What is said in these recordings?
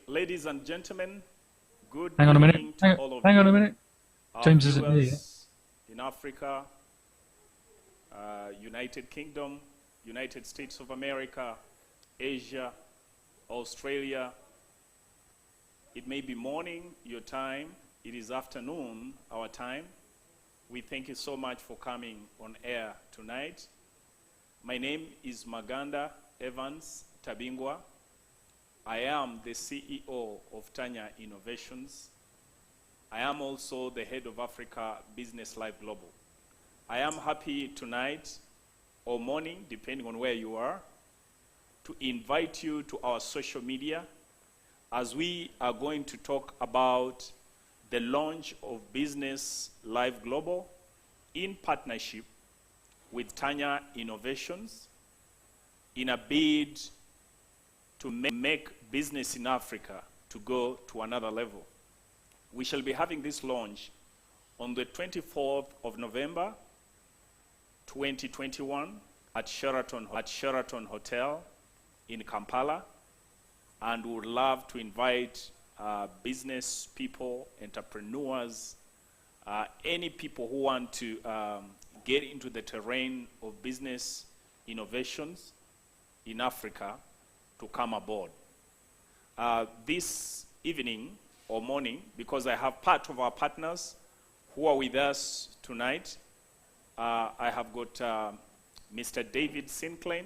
Ladies and gentlemen, good Hang on a minute. evening to all of Hang you. on a minute. Our James isn't here. viewers in Africa, United Kingdom, United States of America, Asia, Australia. It may be morning, your time. It is afternoon, our time. We thank you so much for coming on air tonight. My name is Maganda Evans Tabingwa. I am the CEO of Tanya Innovations. I am also the head of Africa Business Live Global. I am happy tonight or morning, depending on where you are, to invite you to our social media as we are going to talk about the launch of Business Live Global in partnership with Tanya Innovations in a bid to make business in Africa to go to another level. We shall be having this launch on the 24th of November, 2021 at Sheraton Hotel in Kampala. And we would love to invite business people, entrepreneurs, any people who want to get into the terrain of business innovations in Africa to come aboard. This evening or morning, because I have part of our partners who are with us tonight, I have got Mr. David Sinclair,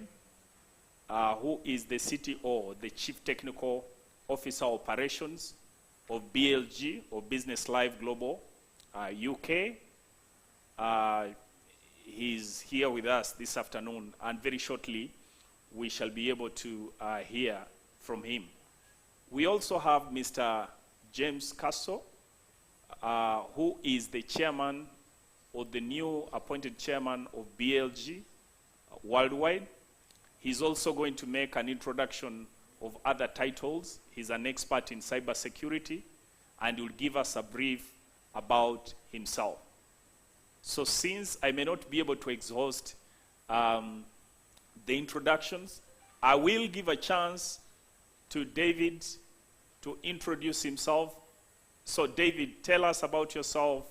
who is the CTO, the Chief Technical Officer Operations of BLG, or Business Live Global UK. He's here with us this afternoon, and very shortly we shall be able to hear from him. We also have Mr. James Castle, who is the chairman or the new appointed chairman of BLG worldwide. He's also going to make an introduction of other titles. He's an expert in cybersecurity, and will give us a brief about himself. So since I may not be able to exhaust the introductions, I will give a chance to David to introduce himself. So David, tell us about yourself,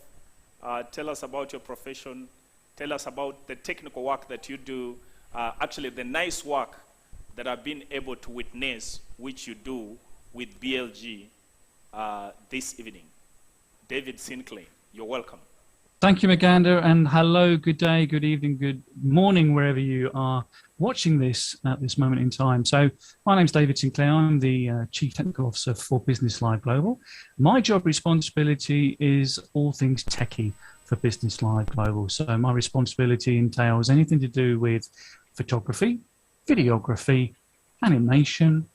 tell us about your profession, tell us about the technical work that you do, actually the nice work that I've been able to witness, which you do with BLG this evening. David Sinclair, you're welcome. Thank you, Maganda, and hello, good day, good evening, good morning, wherever you are watching this at this moment in time. So my name's David Sinclair. I'm the Chief Technical Officer for Business Live Global. My job responsibility is all things techie for Business Live Global. So my responsibility entails anything to do with photography, videography, animation,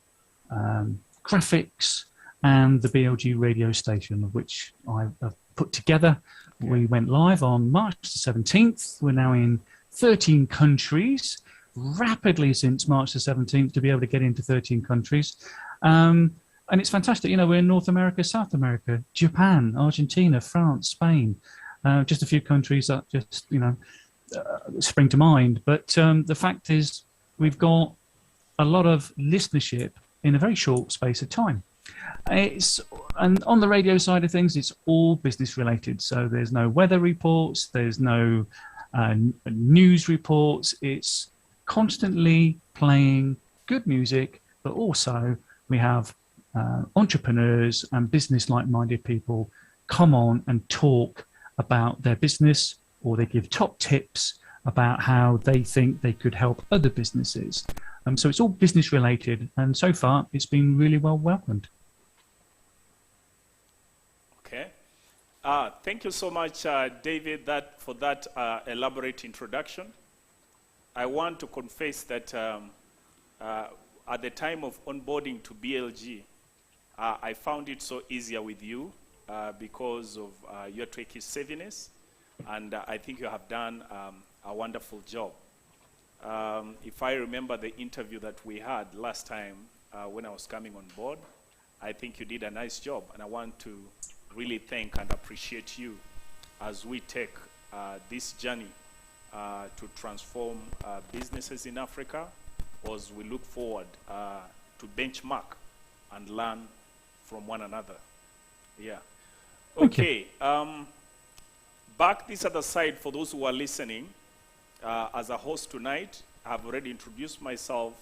graphics, and the BLG radio station, of which I've put together. We went live on March the 17th. We're now in 13 countries, rapidly since March the 17th to be able to get into 13 countries. And it's fantastic. You know, we're in North America, South America, Japan, Argentina, France, Spain, just a few countries that just, you know, spring to mind. But the fact is we've got a lot of listenership in a very short space of time. And on the radio side of things, it's all business related. So there's no weather reports, there's no news reports. It's constantly playing good music, but also we have entrepreneurs and business like-minded people come on and talk about their business, or they give top tips about how they think they could help other businesses. So it's all business related, and so far it's been really well welcomed. Okay. Thank you so much, David, for that elaborate introduction. I want to confess that at the time of onboarding to BLG, I found it so easier with you because of your tricky savviness, and I think you have done a wonderful job. If I remember the interview that we had last time when I was coming on board, I think you did a nice job, and I want to really thank and appreciate you as we take this journey to transform businesses in Africa, as we look forward to benchmark and learn from one another. Yeah. Thank you. Okay. Back this other side, for those who are listening, as a host tonight, I've already introduced myself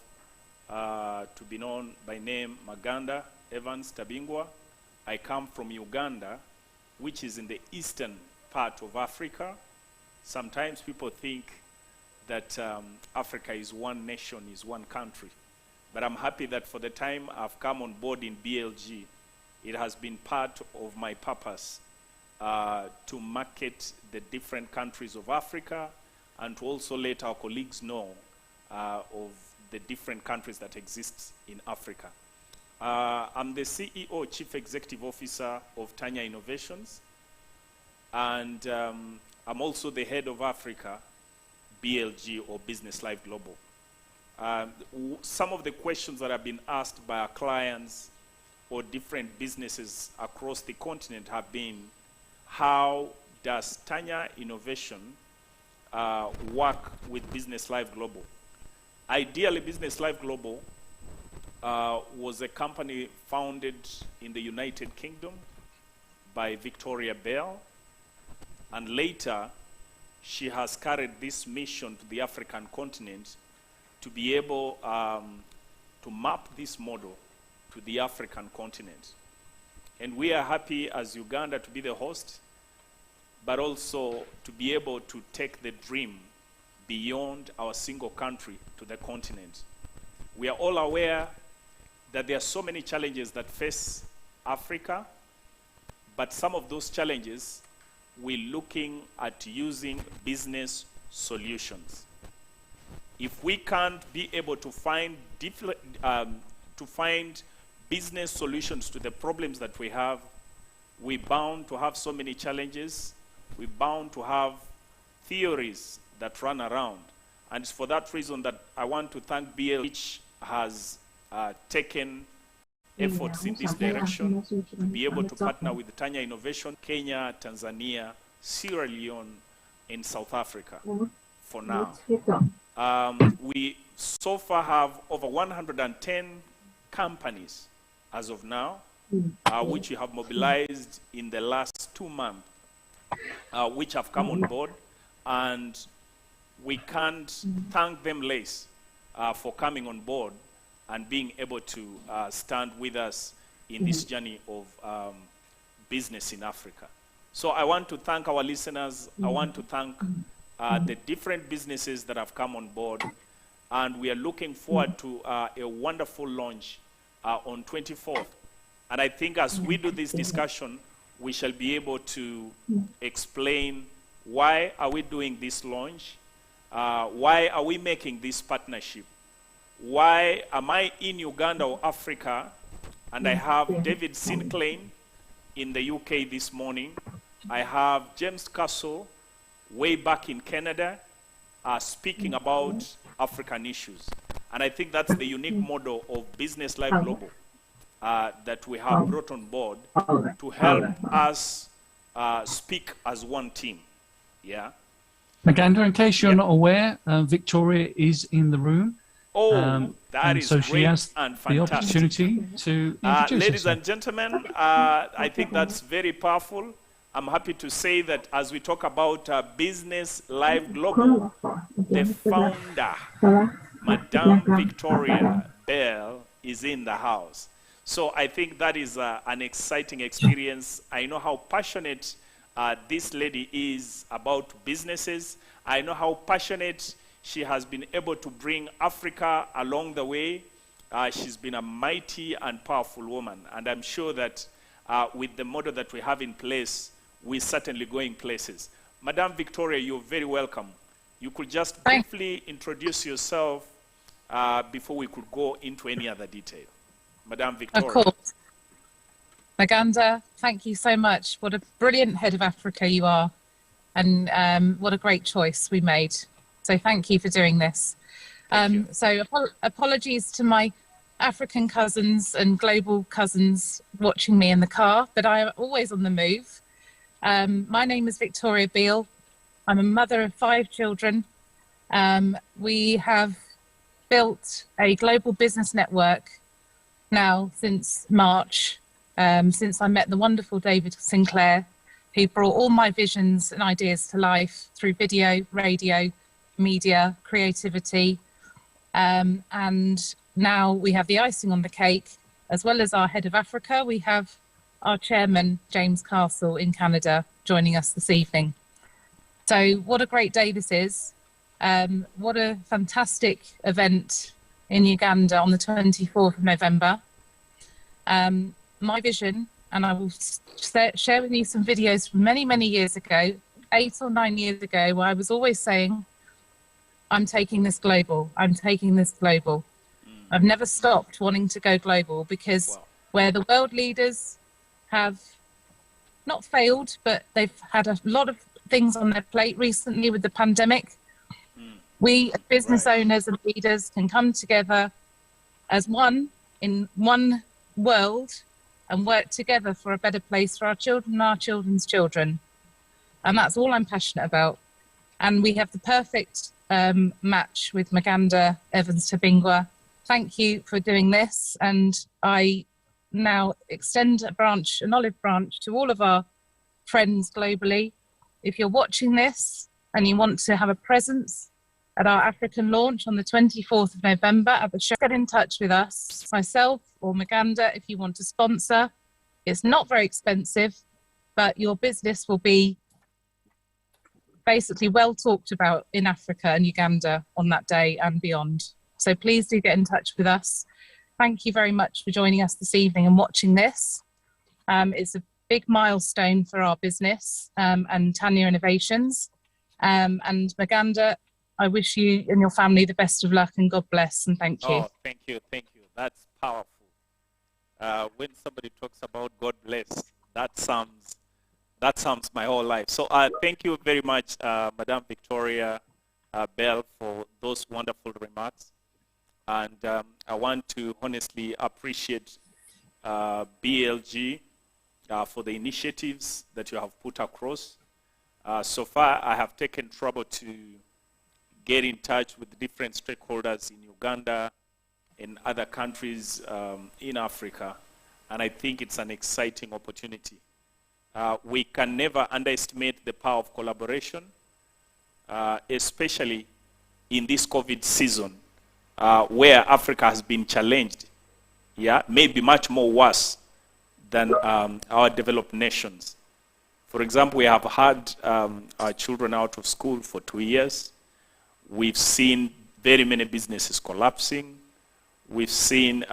to be known by name Maganda Evans Tabingwa. I come from Uganda, which is in the eastern part of Africa. Sometimes people think that Africa is one nation, is one country. But I'm happy that for the time I've come on board in BLG, it has been part of my purpose to market the different countries of Africa and to also let our colleagues know of the different countries that exist in Africa. I'm the CEO, Chief Executive Officer of Tanya Innovations, and I'm also the head of Africa, BLG, or Business Life Global. Some of the questions that have been asked by our clients or different businesses across the continent have been, how does Tanya Innovation work with Business Life Global? Ideally, Business Life Global was a company founded in the United Kingdom by Victoria Beale, and later she has carried this mission to the African continent to be able to map this model to the African continent. And we are happy as Uganda to be the host, but also to be able to take the dream beyond our single country to the continent. We are all aware that there are so many challenges that face Africa, but some of those challenges we're looking at using business solutions. If we can't be able to find business solutions to the problems that we have, we're bound to have so many challenges. We're bound to have theories that run around. And it's for that reason that I want to thank Beale, which has taken efforts in this direction to be able to partner with Tanya Innovation, Kenya, Tanzania, Sierra Leone, and South Africa for now. We so far have over 110 companies as of now, which we have mobilized in the last 2 months, which have come on board, and we can't thank them less for coming on board and being able to stand with us in this journey of business in Africa. So I want to thank our listeners. I want to thank the different businesses that have come on board, and we are looking forward to a wonderful launch on 24th. And I think as we do this discussion, we shall be able to explain why are we doing this launch, why are we making this partnership, why am I in Uganda or Africa, and I have David Sinclair in the UK this morning. I have James Castle way back in Canada speaking about African issues. And I think that's the unique model of Business Life Global that we have brought on board to help us speak as one team. Yeah. Maganda, in case you're not aware, Victoria is in the room. That is so great she has and the opportunity to introduce ladies herself. and gentlemen, I think that's very powerful. I'm happy to say that as we talk about Business Life Global, the founder, Madame Victoria Beale, is in the house. So I think that is an exciting experience. I know how passionate this lady is about businesses. I know how passionate she has been able to bring Africa along the way. She's been a mighty and powerful woman. And I'm sure that with the model that we have in place, we're certainly going places. Madame Victoria, you're very welcome. You could just briefly introduce yourself before we could go into any other detail. Madame Victoria. Of course. Maganda, thank you so much. What a brilliant head of Africa you are. And what a great choice we made. So thank you for doing this. So apologies to my African cousins and global cousins watching me in the car, but I am always on the move. My name is Victoria Beale. I'm a mother of 5 children. We have built a global business network now since March since I met the wonderful David Sinclair, who brought all my visions and ideas to life through video, radio, media, creativity. And now we have the icing on the cake. As well as our head of Africa, we have our chairman, James Castle, in Canada, joining us this evening. So what a great day this is. What a fantastic event in Uganda on the 24th of November. My vision, and I will share with you some videos from many, many years ago, 8 or 9 years ago, where I was always saying, I'm taking this global, I'm taking this global. I've never stopped wanting to go global because where the world leaders have not failed, but they've had a lot of things on their plate recently with the pandemic, we as business owners and leaders can come together as one in one world and work together for a better place for our children and our children's children. And that's all I'm passionate about. And we have the perfect match with Maganda, Evans, Tabingwa. Thank you for doing this. And I now extend an olive branch to all of our friends globally. If you're watching this and you want to have a presence at our African launch on the 24th of November at the show, get in touch with us, myself or Maganda, if you want to sponsor. It's not very expensive, but your business will be basically well talked about in Africa and Uganda on that day and beyond. So please do get in touch with us. Thank you very much for joining us this evening and watching this. It's a big milestone for our business and Tanya Innovations. And Maganda, I wish you and your family the best of luck and God bless and thank you. Oh, thank you, thank you. That's powerful. When somebody talks about God bless, that sounds my whole life. So thank you very much, Madam Victoria Beale, for those wonderful remarks. And I want to honestly appreciate BLG for the initiatives that you have put across. So far, I have taken trouble to get in touch with different stakeholders in Uganda and other countries in Africa. And I think it's an exciting opportunity. We can never underestimate the power of collaboration, especially in this COVID season, where Africa has been challenged, maybe much more worse than our developed nations. For example, we have had our children out of school for 2 years. We've seen very many businesses collapsing. We've seen,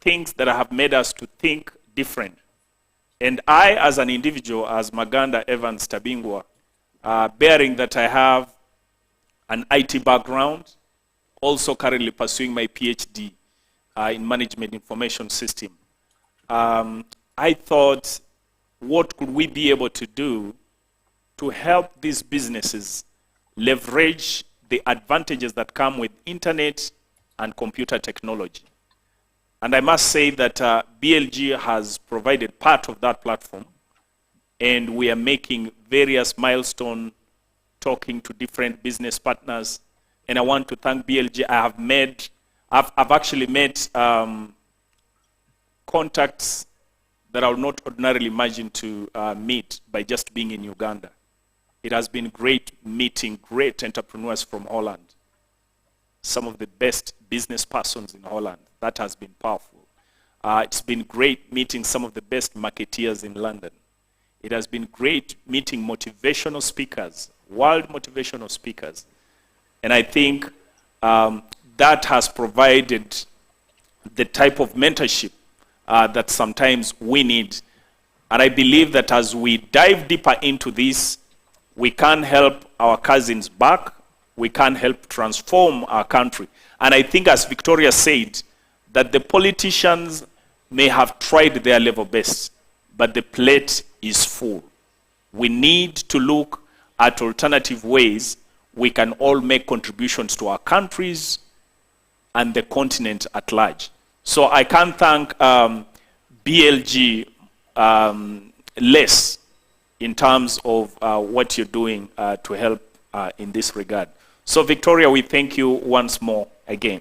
things that have made us to think different. And I, as an individual, as Maganda Evans Tabingwa, bearing that I have an IT background, also currently pursuing my PhD in Management Information System, I thought, what could we be able to do to help these businesses leverage the advantages that come with internet and computer technology? And I must say that BLG has provided part of that platform, and we are making various milestones, talking to different business partners. And I want to thank BLG. I've actually made contacts that I would not ordinarily imagine to meet by just being in Uganda. It has been great meeting great entrepreneurs from Holland, some of the best business persons in Holland. That has been powerful. It's been great meeting some of the best marketeers in London. It has been great meeting motivational speakers, world motivational speakers. And I think that has provided the type of mentorship that sometimes we need. And I believe that as we dive deeper into this, we can help our cousins back. We can help transform our country. And I think, as Victoria said, that the politicians may have tried their level best, but the plate is full. We need to look at alternative ways we can all make contributions to our countries and the continent at large. So I can't thank BLG less in terms of what you're doing to help in this regard. So Victoria, we thank you once more again.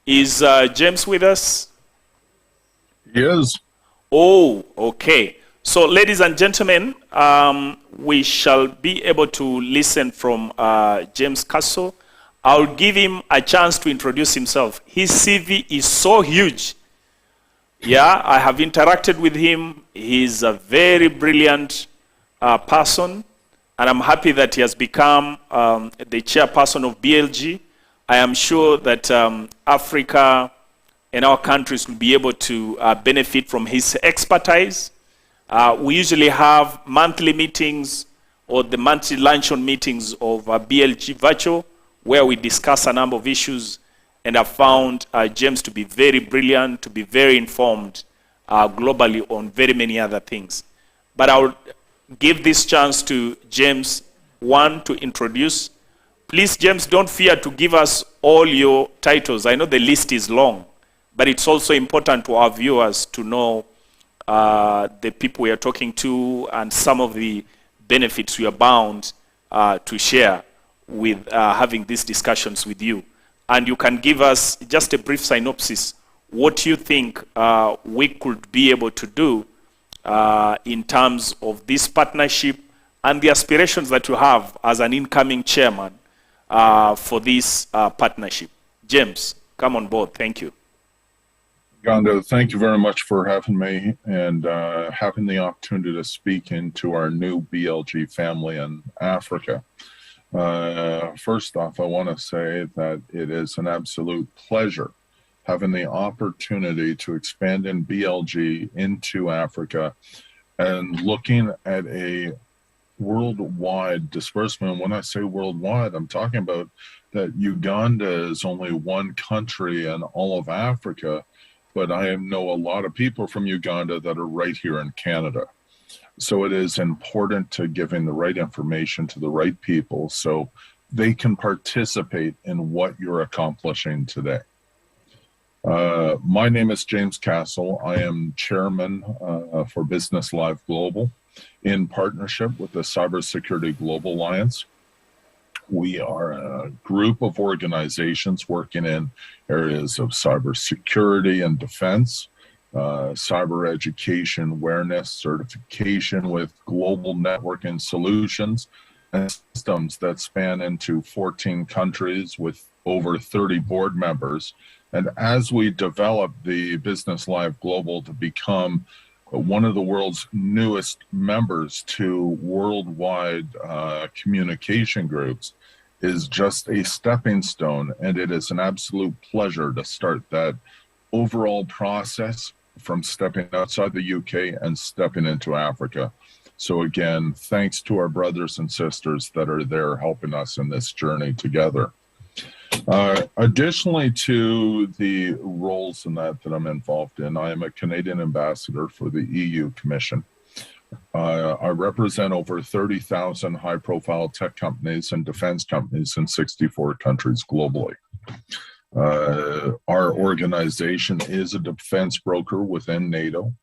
Is James with us? Yes. Oh, okay. So, ladies and gentlemen, we shall be able to listen from James Castle. I'll give him a chance to introduce himself. His CV is so huge. Yeah, I have interacted with him. He's a very brilliant person, and I'm happy that he has become the chairperson of BLG. I am sure that Africa and our countries will be able to benefit from his expertise. We usually have monthly meetings or the monthly luncheon meetings of BLG Virtual, where we discuss a number of issues, and I found James to be very brilliant, to be very informed globally on very many other things. But I'll give this chance to James, one, to introduce. Please, James, don't fear to give us all your titles. I know the list is long, but it's also important to our viewers to know the people we are talking to and some of the benefits we are bound to share with having these discussions with you. And you can give us just a brief synopsis, what you think we could be able to do in terms of this partnership and the aspirations that you have as an incoming chairman for this partnership. James, come on board. Thank you. Maganda, thank you very much for having me and having the opportunity to speak into our new BLG family in Africa. First off, I want to say that it is an absolute pleasure having the opportunity to expand in BLG into Africa and looking at a worldwide disbursement. When I say worldwide, I'm talking about that Uganda is only one country in all of Africa, but I know a lot of people from Uganda that are right here in Canada. So it is important to giving the right information to the right people so they can participate in what you're accomplishing today. My name is James Castle. I am chairman for Business Live Global in partnership with the Cybersecurity Global Alliance. We are a group of organizations working in areas of cybersecurity and defense, cyber education, awareness, certification with global networking solutions and systems that span into 14 countries with over 30 board members. And as we develop the Business Live Global to become one of the world's newest members to worldwide communication groups, is just a stepping stone, and it is an absolute pleasure to start that overall process from stepping outside the UK and stepping into Africa. So again, thanks to our brothers and sisters that are there helping us in this journey together. Additionally to the roles in that I'm involved in, I am a Canadian ambassador for the EU Commission. I represent over 30,000 high-profile tech companies and defense companies in 64 countries globally. Our organization is a defense broker within NATO.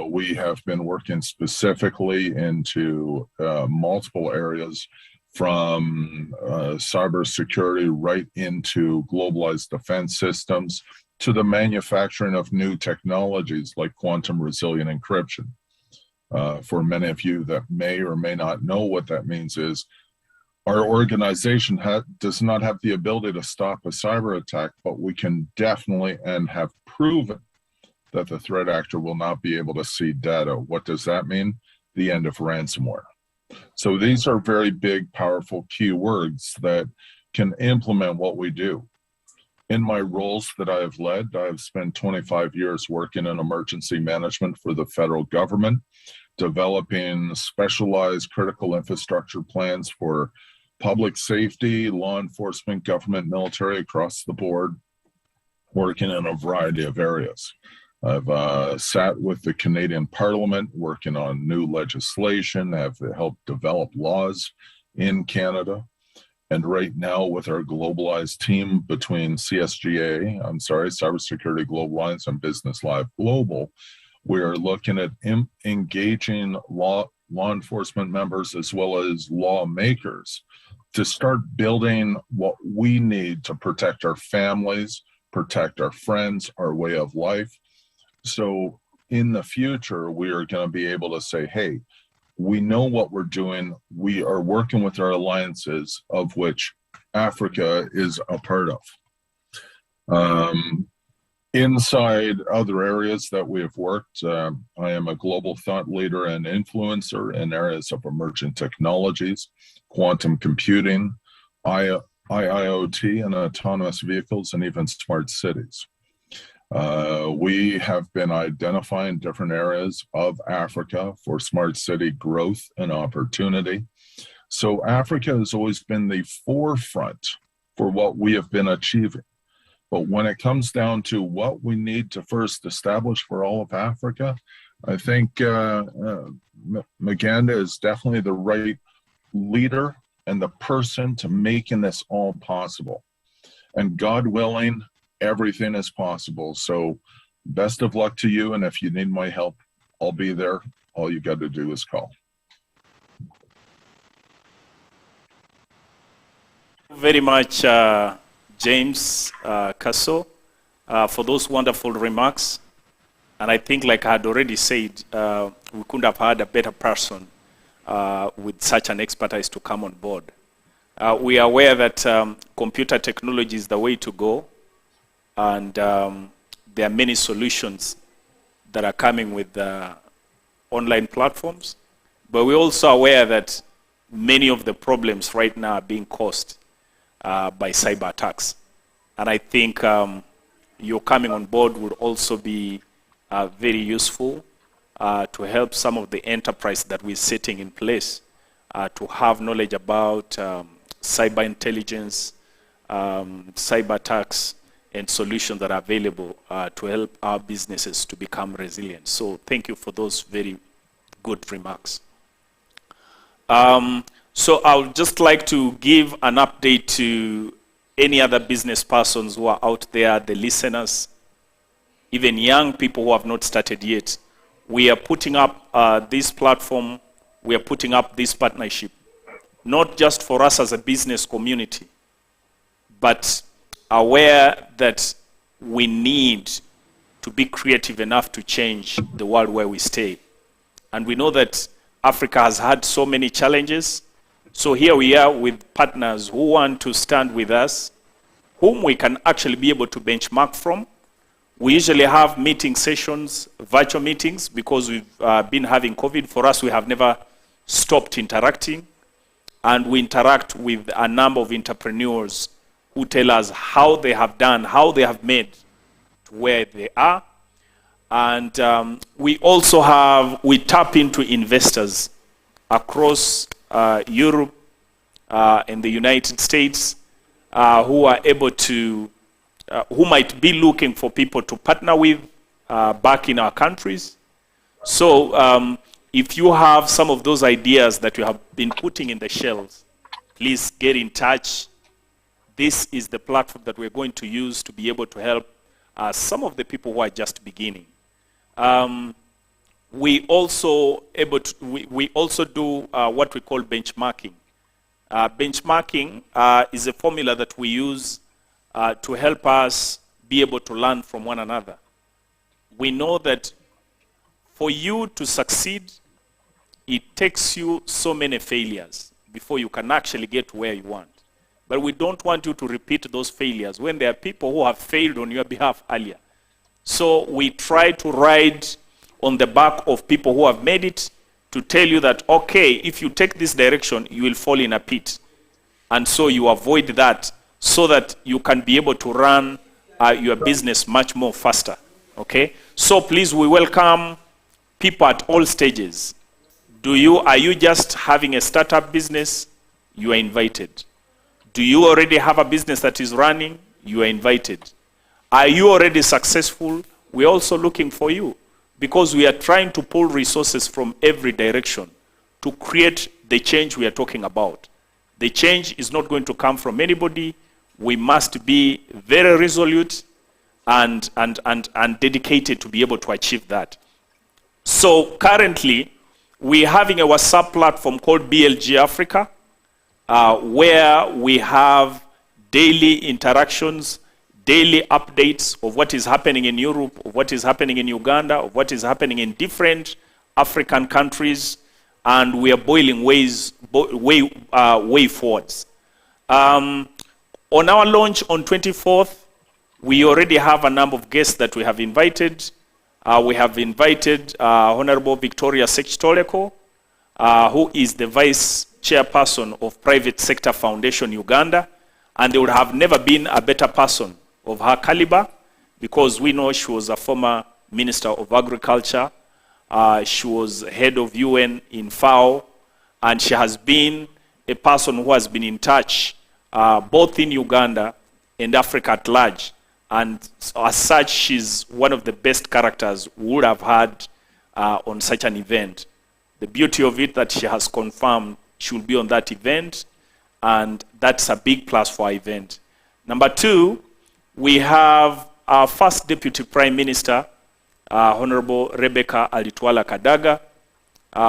We have been working specifically into multiple areas from cybersecurity right into globalized defense systems to the manufacturing of new technologies like quantum resilient encryption. For many of you that may or may not know what that means is our organization does not have the ability to stop a cyber attack, but we can definitely and have proven that the threat actor will not be able to see data. What does that mean? The end of ransomware. So these are very big, powerful keywords that can implement what we do. In my roles that I have led, I have spent 25 years working in emergency management for the federal government, developing specialized critical infrastructure plans for public safety, law enforcement, government, military across the board, working in a variety of areas. I've sat with the Canadian Parliament working on new legislation, have helped develop laws in Canada. And right now with our globalized team between Cybersecurity Global Alliance and Business Live Global, we are looking at engaging law enforcement members as well as lawmakers to start building what we need to protect our families, protect our friends, our way of life, So in the future, we are going to be able to say, hey, we know what we're doing. We are working with our alliances, of which Africa is a part of. Inside other areas that we have worked, I am a global thought leader and influencer in areas of emerging technologies, quantum computing, IIoT and autonomous vehicles, and even smart cities. We have been identifying different areas of Africa for smart city growth and opportunity. So Africa has always been the forefront for what we have been achieving. But when it comes down to what we need to first establish for all of Africa, I think Maganda is definitely the right leader and the person to making this all possible. And God willing, everything is possible. So best of luck to you. And if you need my help, I'll be there. All you got to do is call. Very much, James Casso, for those wonderful remarks. And I think, like I had already said, we couldn't have had a better person with such an expertise to come on board. We are aware that computer technology is the way to go, and there are many solutions that are coming with online platforms. But we're also aware that many of the problems right now are being caused by cyber attacks. And I think your coming on board will also be very useful to help some of the enterprise that we're setting in place to have knowledge about cyber intelligence, cyber attacks, and solutions that are available to help our businesses to become resilient. So thank you for those very good remarks. So I would just like to give an update to any other business persons who are out there, the listeners, even young people who have not started yet. We are putting up this platform, we are putting up this partnership, not just for us as a business community, but aware that we need to be creative enough to change the world where we stay. And we know that Africa has had so many challenges. So here we are with partners who want to stand with us, whom we can actually be able to benchmark from. We usually have meeting sessions, virtual meetings, because we've been having COVID. For us, we have never stopped interacting. And we interact with a number of entrepreneurs who tell us how they have done, how they have made to where they are. And we tap into investors across Europe and the United States who are able to, who might be looking for people to partner with back in our countries. So if you have some of those ideas that you have been putting in the shelves, please get in touch. This is the platform that we're going to use to be able to help some of the people who are just beginning. We also do what we call benchmarking. Benchmarking is a formula that we use to help us be able to learn from one another. We know that for you to succeed, it takes you so many failures before you can actually get to where you want. But we don't want you to repeat those failures when there are people who have failed on your behalf earlier. So we try to ride on the back of people who have made it to tell you that, okay, if you take this direction, you will fall in a pit. And so you avoid that so that you can be able to run your business much more faster. Okay? So please, we welcome people at all stages. Are you just having a startup business? You are invited. Do you already have a business that is running? You are invited. Are you already successful? We're also looking for you, because we are trying to pull resources from every direction to create the change we are talking about. The change is not going to come from anybody. We must be very resolute and dedicated to be able to achieve that. So currently, we're having a WhatsApp platform called BLG Africa, where we have daily interactions, daily updates of what is happening in Europe, of what is happening in Uganda, of what is happening in different African countries, and we are boiling way forwards. On our launch on 24th, we already have a number of guests that we have invited. We have invited Honorable Victoria Sechitoleko, who is the Vice Chairperson of Private Sector Foundation Uganda, and there would have never been a better person of her caliber, because we know she was a former Minister of Agriculture, she was head of UN in FAO, and she has been a person who has been in touch both in Uganda and Africa at large. And as such, she's one of the best characters we would have had on such an event. The beauty of it that she has confirmed she will be on that event, and that's a big plus for our event. Number two, we have our first Deputy Prime Minister, Honorable Rebecca Alitwala Kadaga,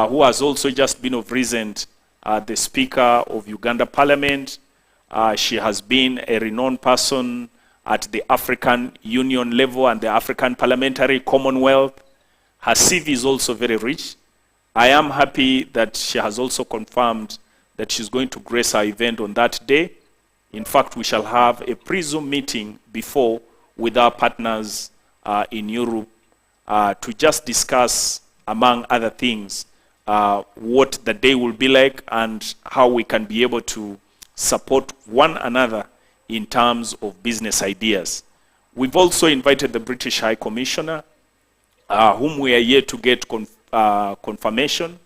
who has also just been of recent the Speaker of Uganda Parliament. She has been a renowned person at the African Union level and the African Parliamentary Commonwealth. Her CV is also very rich. I am happy that she has also confirmed that she's going to grace our event on that day. In fact, we shall have a pre-Zoom meeting before with our partners in Europe to just discuss, among other things, what the day will be like and how we can be able to support one another in terms of business ideas. We've also invited the British High Commissioner, whom we are yet to get confirmation,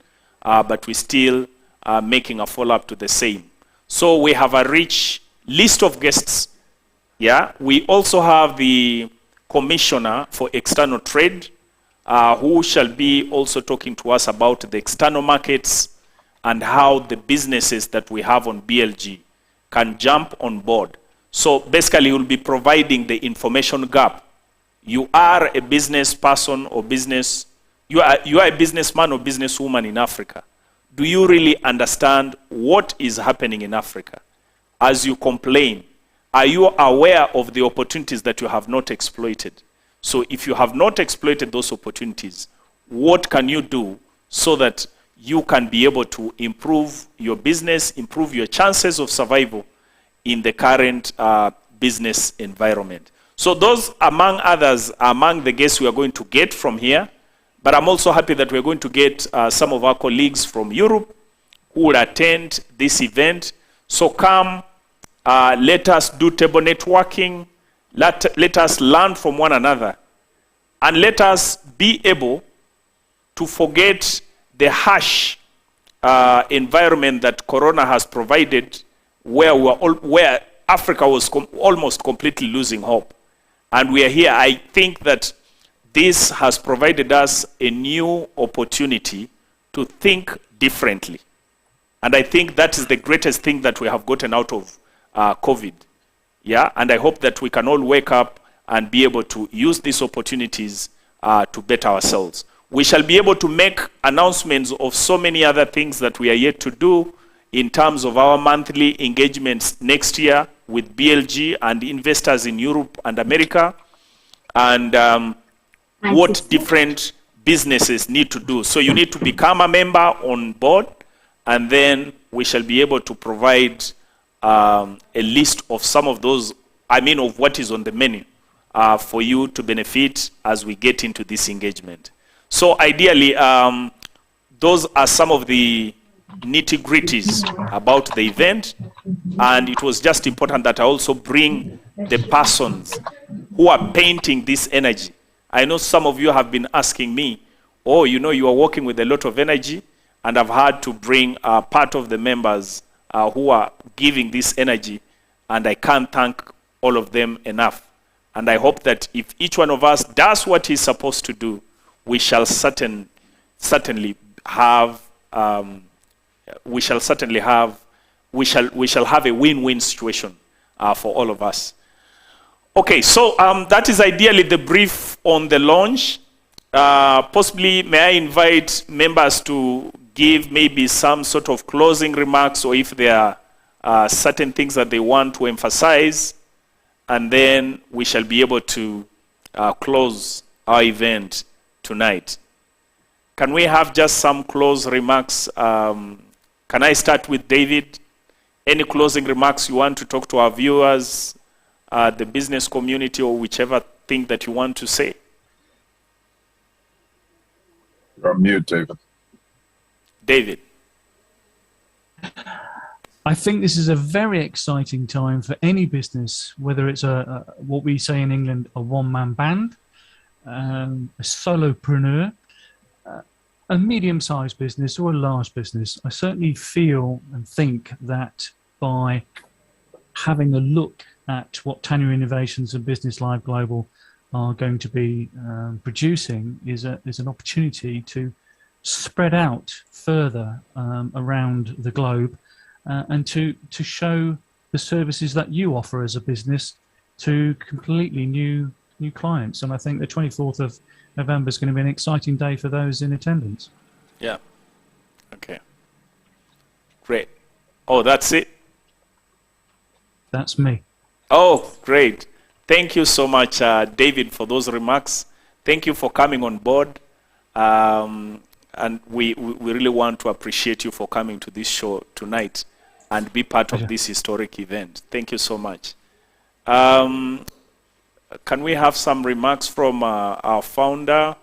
but we're still making a follow-up to the same. So we have a rich list of guests. Yeah, we also have the Commissioner for External Trade, who shall be also talking to us about the external markets and how the businesses that we have on BLG can jump on board. So basically, we'll be providing the information gap. You are a business person or business, you are a businessman or businesswoman in Africa. Do you really understand what is happening in Africa? As you complain, are you aware of the opportunities that you have not exploited? So if you have not exploited those opportunities, what can you do so that you can be able to improve your business, improve your chances of survival in the current business environment? So those, among others, are among the guests we are going to get from here. But I'm also happy that we're going to get some of our colleagues from Europe who will attend this event. So come, let us do table networking, let us learn from one another, and let us be able to forget the harsh environment that Corona has provided, where Africa was almost completely losing hope. And we are here. I think that this has provided us a new opportunity to think differently. And I think that is the greatest thing that we have gotten out of COVID. Yeah, and I hope that we can all wake up and be able to use these opportunities to better ourselves. We shall be able to make announcements of so many other things that we are yet to do in terms of our monthly engagements next year with BLG and investors in Europe and America, and what different businesses need to do. So you need to become a member on board, and then we shall be able to provide a list of some of those, of what is on the menu for you to benefit as we get into this engagement. So ideally, those are some of the nitty-gritties about the event, and it was just important that I also bring the persons who are painting this energy. I know some of you have been asking me, oh, you are working with a lot of energy, and I've had to bring part of the members who are giving this energy, and I can't thank all of them enough. And I hope that if each one of us does what he's supposed to do, we shall certainly have we shall have a win-win situation for all of us. Okay, so that is ideally the brief on the launch. Possibly, may I invite members to give maybe some sort of closing remarks, or if there are certain things that they want to emphasize, and then we shall be able to close our event tonight. Can we have just some close remarks? Can I start with David? Any closing remarks you want to talk to our viewers, the business community, or whichever thing that you want to say? You're on mute, David. David. I think this is a very exciting time for any business, whether it's what we say in England, a one-man band, a solopreneur, a medium-sized business or a large business. I certainly feel and think that by having a look at what Tanya Innovations and Business Live Global are going to be producing is an opportunity to spread out further around the globe and to show the services that you offer as a business to completely new clients. And I think the 24th of November is going to be an exciting day for those in attendance. Yeah. Okay. Great. Oh, that's it? That's me. Oh, great. Thank you so much, David, for those remarks. Thank you for coming on board. And we really want to appreciate you for coming to this show tonight and be part of this historic event. Thank you so much. Can we have some remarks from our founder?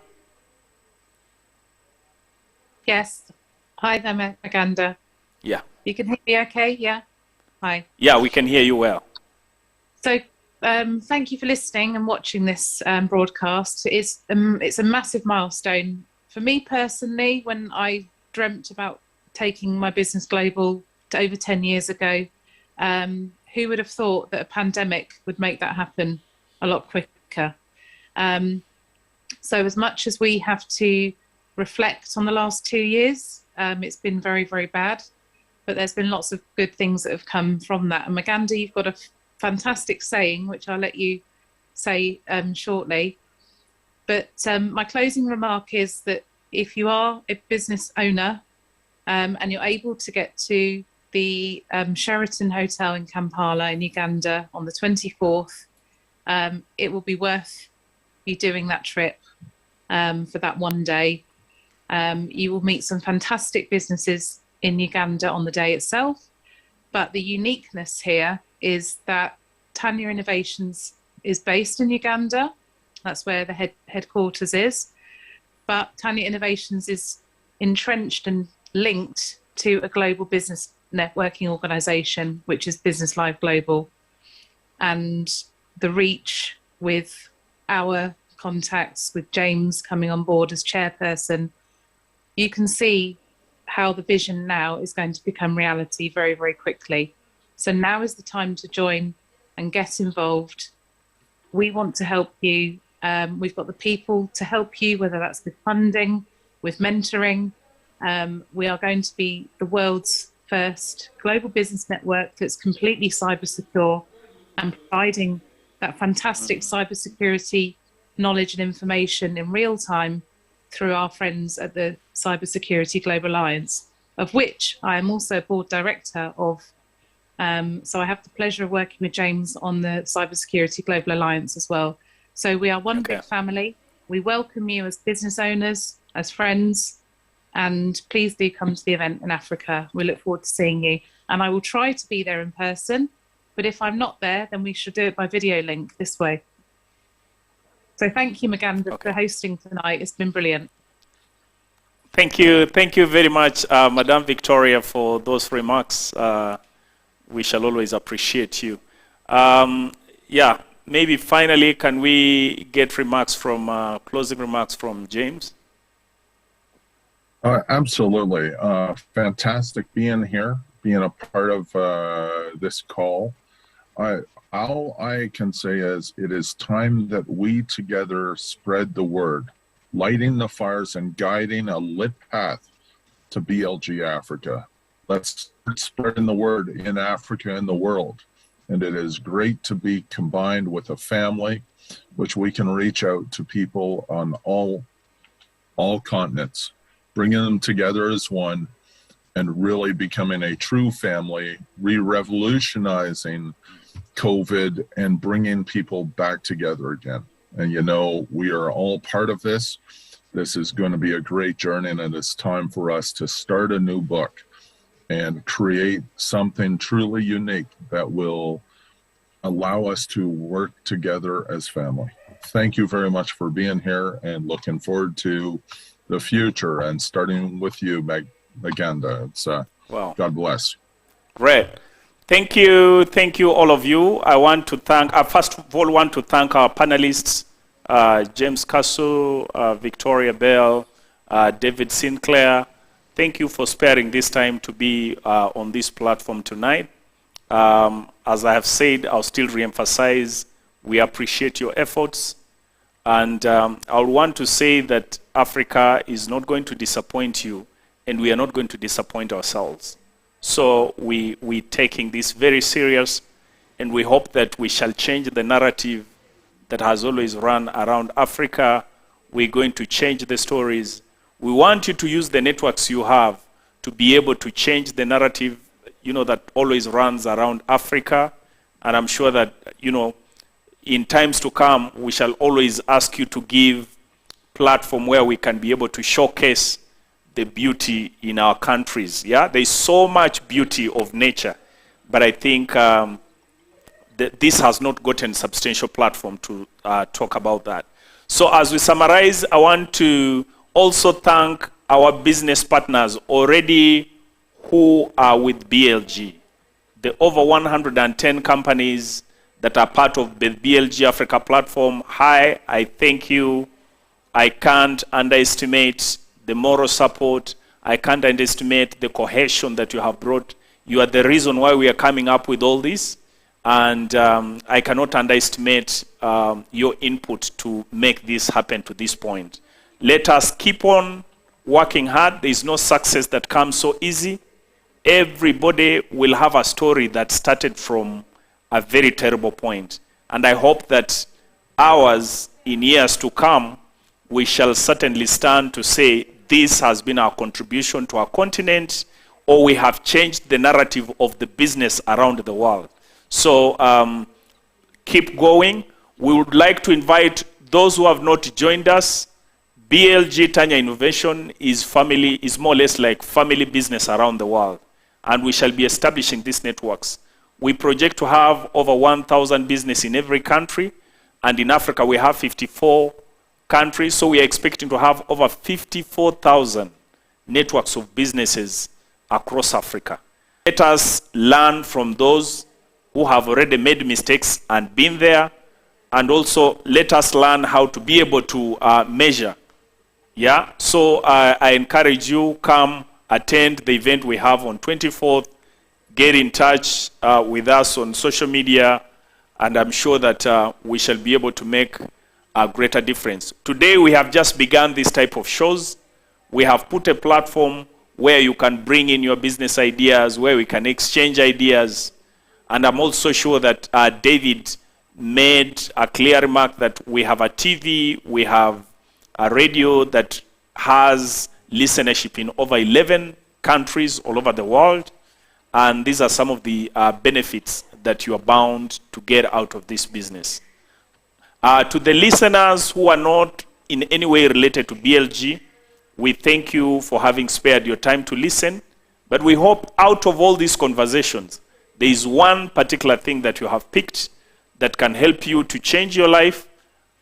Yes. Hi there, Maganda. Yeah. You can hear me okay? Yeah. Hi. Yeah, we can hear you well. So thank you for listening and watching this broadcast. It's a massive milestone. For me personally, when I dreamt about taking my business global over 10 years ago, who would have thought that a pandemic would make that happen a lot quicker? So as much as we have to reflect on the last 2 years, it's been very, very bad, but there's been lots of good things that have come from that. And Maganda, you've got a fantastic saying, which I'll let you say shortly. But my closing remark is that if you are a business owner and you're able to get to the Sheraton Hotel in Kampala in Uganda on the 24th, it will be worth you doing that trip for that one day. You will meet some fantastic businesses in Uganda on the day itself. But the uniqueness here is that Tanya Innovations is based in Uganda. That's where the headquarters is. But Tanya Innovations is entrenched and linked to a global business networking organization, which is Business Live Global. And the reach with our contacts, with James coming on board as chairperson, you can see how the vision now is going to become reality very, very quickly. So now is the time to join and get involved. We want to help you. We've got the people to help you, whether that's with funding, with mentoring. We are going to be the world's first global business network that's completely cyber secure and providing that fantastic cybersecurity knowledge and information in real time through our friends at the Cybersecurity Global Alliance, of which I am also board director of. So I have the pleasure of working with James on the Cybersecurity Global Alliance as well. So we are one big family. We welcome you as business owners, as friends, and please do come to the event in Africa. We look forward to seeing you. And I will try to be there in person, but if I'm not there, then we should do it by video link this way. So thank you, Maganda, for hosting tonight. It's been brilliant. Thank you very much, Madame Victoria, for those remarks. We shall always appreciate you. Yeah, maybe finally, can we get remarks from, closing remarks from James? Absolutely. Fantastic being here, being a part of this call. All I can say is it is time that we together spread the word, lighting the fires and guiding a lit path to BLG Africa. Let's spread the word in Africa and the world. And it is great to be combined with a family, which we can reach out to people on all continents, bringing them together as one and really becoming a true family, re-revolutionizing COVID and bringing people back together again. And, you know, we are all part of this. This is going to be a great journey, and it's time for us to start a new book and create something truly unique that will allow us to work together as family. Thank you very much for being here, and looking forward to the future, and starting with you, Maganda. It's Wow. God bless. Great. Thank you, all of you. I want to thank, first of all, want to thank our panelists, James Castle, Victoria Beale, David Sinclair. Thank you for sparing this time to be on this platform tonight. As I have said, I'll still re-emphasize, we appreciate your efforts. And I want to say that Africa is not going to disappoint you, and we are not going to disappoint ourselves. So we're taking this very serious, and we hope that we shall change the narrative that has always run around Africa. We're going to change the stories. We want you to use the networks you have to be able to change the narrative, you know, that always runs around Africa. And I'm sure that, you know, in times to come, we shall always ask you to give platform where we can be able to showcase the beauty in our countries. Yeah, there's so much beauty of nature, but I think this has not gotten substantial platform to talk about that. So as we summarize, I want to also thank our business partners already who are with BLG. The over 110 companies that are part of the BLG Africa platform. Hi, I thank you. I can't underestimate the moral support. I can't underestimate the cohesion that you have brought. You are the reason why we are coming up with all this. And I cannot underestimate your input to make this happen to this point. Let us keep on working hard. There is no success that comes so easy. Everybody will have a story that started from a very terrible point. And I hope that ours, in years to come, we shall certainly stand to say this has been our contribution to our continent, or we have changed the narrative of the business around the world. So keep going. We would like to invite those who have not joined us. BLG Tanya Innovation is more or less like family business around the world. And we shall be establishing these networks. We project to have over 1,000 business in every country. And in Africa, we have 54 countries. So we are expecting to have over 54,000 networks of businesses across Africa. Let us learn from those who have already made mistakes and been there. And also let us learn how to be able to measure. Yeah, so I encourage you, come attend the event we have on 24th. Get in touch with us on social media, and I'm sure that we shall be able to make a greater difference. Today we have just begun this type of shows. We have put a platform where you can bring in your business ideas, where we can exchange ideas. And I'm also sure that David made a clear remark that we have a TV, we have a radio that has listenership in over 11 countries all over the world. And these are some of the benefits that you are bound to get out of this business. To the listeners who are not in any way related to BLG, we thank you for having spared your time to listen. But we hope out of all these conversations, there is one particular thing that you have picked that can help you to change your life,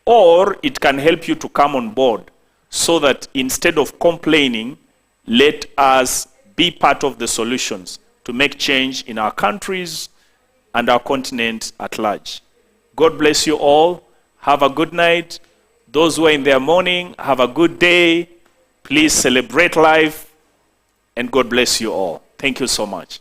or it can help you to come on board so that instead of complaining, let us be part of the solutions to make change in our countries and our continent at large. God bless you all. Have a good night. Those who are in their morning, have a good day. Please celebrate life, and God bless you all. Thank you so much.